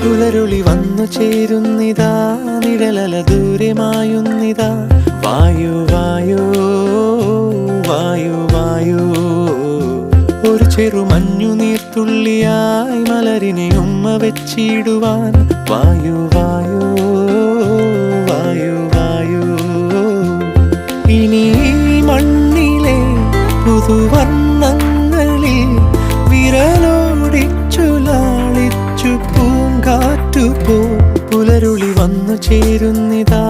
പുലരുളി വന്നു ചേരുന്നിതാ, നിഴലല ദൂരെ മായുന്നിതാ. വായു വായു വായു വായു, ഒരു ചെറു മഞ്ഞു നീർത്തുള്ളിയായി മലരിനെ ഉമ്മ വെച്ചിടുവാൻ. വായു വായു വായു വായു, ഇനി മണ്ണിലെ പുതുവർണ്ണങ്ങളിൽ വിരലോടിച്ചു ലാളിച്ചു പൂങ്കാറ്റുപോ. പുലരുളി വന്നു ചേരുന്നിതാ,